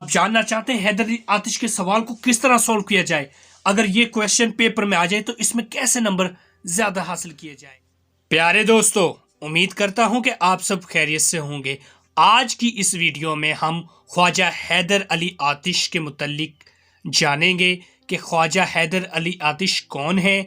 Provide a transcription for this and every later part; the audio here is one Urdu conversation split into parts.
آپ جاننا چاہتے ہیں حیدر علی آتش کے سوال کو کس طرح سولو کیا جائے؟ اگر یہ کویشچن پیپر میں آ جائے تو اس میں کیسے نمبر زیادہ حاصل کیے جائے؟ پیارے دوستو، امید کرتا ہوں کہ آپ سب خیریت سے ہوں گے۔ آج کی اس ویڈیو میں ہم خواجہ حیدر علی آتش کے متعلق جانیں گے کہ خواجہ حیدر علی آتش کون ہے،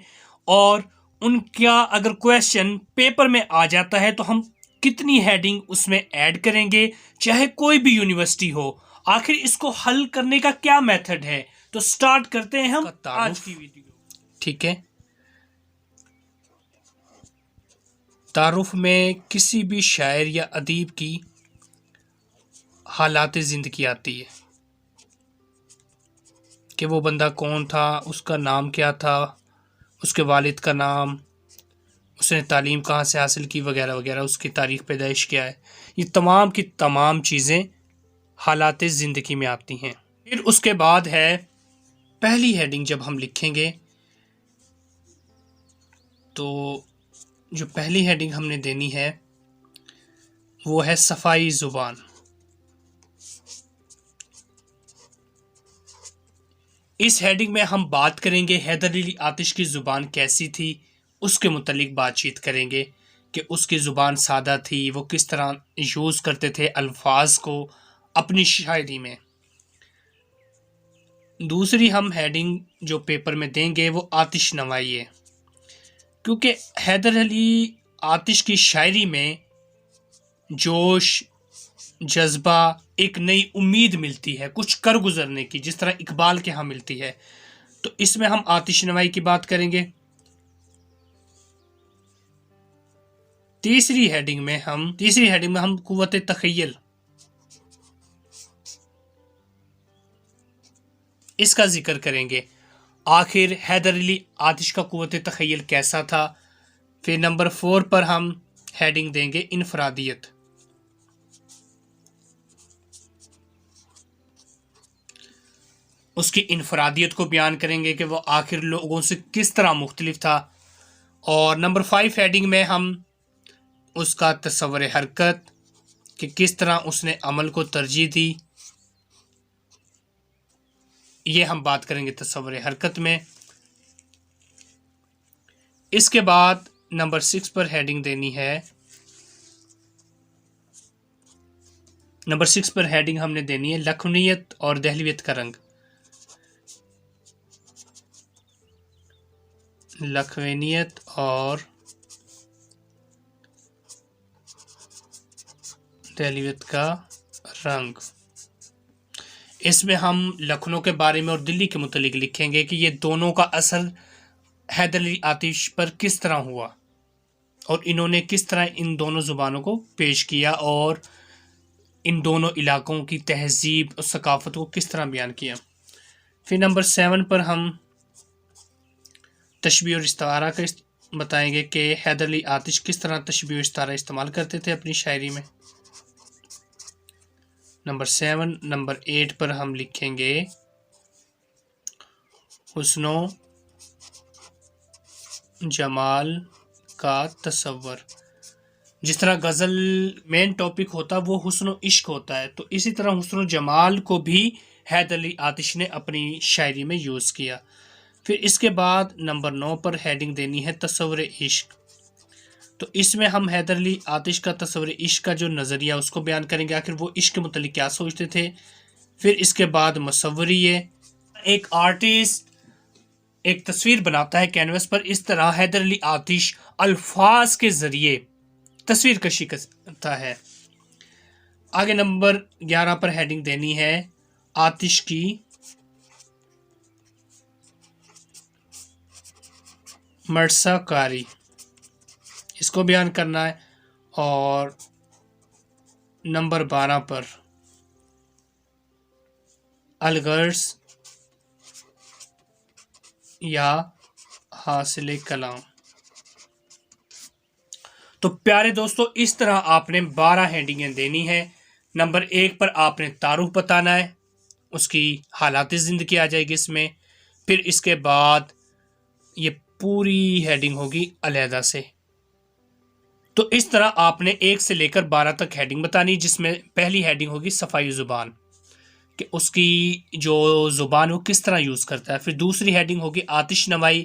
اور ان کا اگر کویشچن پیپر میں آ جاتا ہے تو ہم کتنی ہیڈنگ اس میں ایڈ کریں گے، چاہے کوئی بھی یونیورسٹی ہو۔ آخر اس کو حل کرنے کا کیا میتھڈ ہے؟ تو سٹارٹ کرتے ہیں ہم آج کی ویڈیو۔ ٹھیک ہے، تعارف میں کسی بھی شاعر یا ادیب کی حالات زندگی آتی ہے کہ وہ بندہ کون تھا، اس کا نام کیا تھا، اس کے والد کا نام، اس نے تعلیم کہاں سے حاصل کی، وغیرہ وغیرہ، اس کی تاریخ پیدائش کیا ہے۔ یہ تمام کی تمام چیزیں حالات زندگی میں آتی ہیں۔ پھر اس کے بعد ہے پہلی ہیڈنگ۔ جب ہم لکھیں گے تو جو پہلی ہیڈنگ ہم نے دینی ہے وہ ہے صفائی زبان۔ اس ہیڈنگ میں ہم بات کریں گے حیدر علی آتش کی زبان کیسی تھی، اس کے متعلق بات چیت کریں گے کہ اس کی زبان سادہ تھی، وہ کس طرح یوز کرتے تھے الفاظ کو اپنی شاعری میں۔ دوسری ہم ہیڈنگ جو پیپر میں دیں گے وہ آتش نوائی ہے، کیونکہ حیدر علی آتش کی شاعری میں جوش، جذبہ، ایک نئی امید ملتی ہے کچھ کر گزرنے کی، جس طرح اقبال کے ہاں ملتی ہے۔ تو اس میں ہم آتش نوائی کی بات کریں گے۔ تیسری ہیڈنگ میں ہم قوت تخیل، اس کا ذکر کریں گے۔ آخر حیدر علی آتش کا قوت تخیل کیسا تھا۔ پھر نمبر 4 پر ہم ہیڈنگ دیں گے انفرادیت۔ اس کی انفرادیت کو بیان کریں گے کہ وہ آخر لوگوں سے کس طرح مختلف تھا۔ اور نمبر 5 ہیڈنگ میں ہم اس کا تصور حرکت، کہ کس طرح اس نے عمل کو ترجیح دی، یہ ہم بات کریں گے تصور حرکت میں۔ اس کے بعد نمبر 6 پر ہیڈنگ دینی ہے، نمبر 6 پر ہیڈنگ ہم نے دینی ہے لکھنویت اور دہلویت کا رنگ۔ لکھنویت اور دہلویت کا رنگ، اس میں ہم لکھنؤ کے بارے میں اور دلی کے متعلق لکھیں گے کہ یہ دونوں کا اثر حیدر علی آتش پر کس طرح ہوا، اور انہوں نے کس طرح ان دونوں زبانوں کو پیش کیا، اور ان دونوں علاقوں کی تہذیب اور ثقافت کو کس طرح بیان کیا۔ پھر نمبر 7 پر ہم تشبیہ اور استعارہ کا بتائیں گے کہ حیدر علی آتش کس طرح تشبیہ و استعارہ استعمال کرتے تھے اپنی شاعری میں۔ نمبر 7 نمبر 8 پر ہم لکھیں گے حسن و جمال کا تصور۔ جس طرح غزل مین ٹاپک ہوتا ہے وہ حسن و عشق ہوتا ہے، تو اسی طرح حسن و جمال کو بھی حیدر علی آتش نے اپنی شاعری میں یوز کیا۔ پھر اس کے بعد نمبر 9 پر ہیڈنگ دینی ہے تصور عشق۔ تو اس میں ہم حیدر علی آتش کا تصور عشق کا جو نظریہ اس کو بیان کریں گے، آخر وہ عشق کے متعلق کیا سوچتے تھے۔ پھر اس کے بعد مصوری ہے، ایک آرٹسٹ ایک تصویر بناتا ہے کینوس پر، اس طرح حیدر علی آتش الفاظ کے ذریعے تصویر کشی کرتا ہے۔ آگے نمبر 11 پر ہیڈنگ دینی ہے آتش کی مرثا کاری، اس کو بیان کرنا ہے۔ اور نمبر 12 پر الغرض یا حاصل کلام۔ تو پیارے دوستو، اس طرح آپ نے 12 ہیڈنگیں دینی ہے۔ نمبر 1 پر آپ نے تعارف بتانا ہے، اس کی حالات زندگی آ جائے گی اس میں۔ پھر اس کے بعد یہ پوری ہیڈنگ ہوگی علیحدہ سے۔ تو اس طرح آپ نے 1 سے لے کر 12 تک ہیڈنگ بتانی، جس میں پہلی ہیڈنگ ہوگی صفائی زبان، کہ اس کی جو زبان وہ کس طرح یوز کرتا ہے. پھر دوسری ہیڈنگ ہوگی آتش نوائی.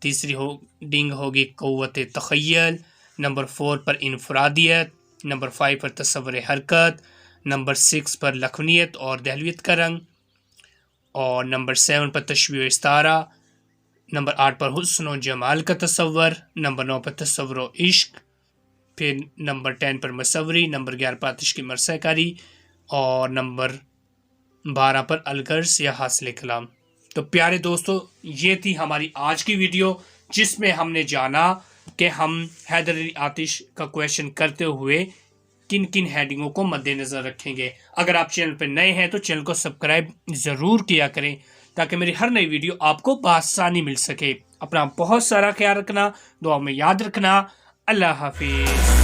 تیسری ہیڈنگ ہوگی قوت تخیل. نمبر 4 پر انفرادیت. نمبر 5 پر تصور حرکت. نمبر 6 پر لکھنویت اور دہلویت کا رنگ. اور نمبر 7 پر تشبیہ و استعارہ. نمبر 8 پر حسن و جمال کا تصور. نمبر 9 پر تصور و عشق. پھر نمبر 10 پر مصوری. نمبر 11 پر آتش کی مرثیہ کاری. اور نمبر 12 پر الغرض یا حاصل کلام. تو پیارے دوستو، یہ تھی ہماری آج کی ویڈیو، جس میں ہم نے جانا کہ ہم حیدر علی آتش کا کویشچن کرتے ہوئے کن کن ہیڈنگوں کو مد نظر رکھیں گے. اگر آپ چینل پہ نئے ہیں تو چینل کو سبسکرائب ضرور کیا کریں تاکہ میری ہر نئی ویڈیو آپ کو بآسانی مل سکے. اپنا بہت سارا خیال رکھنا، دعا میں یاد رکھنا. اللہ حافظ.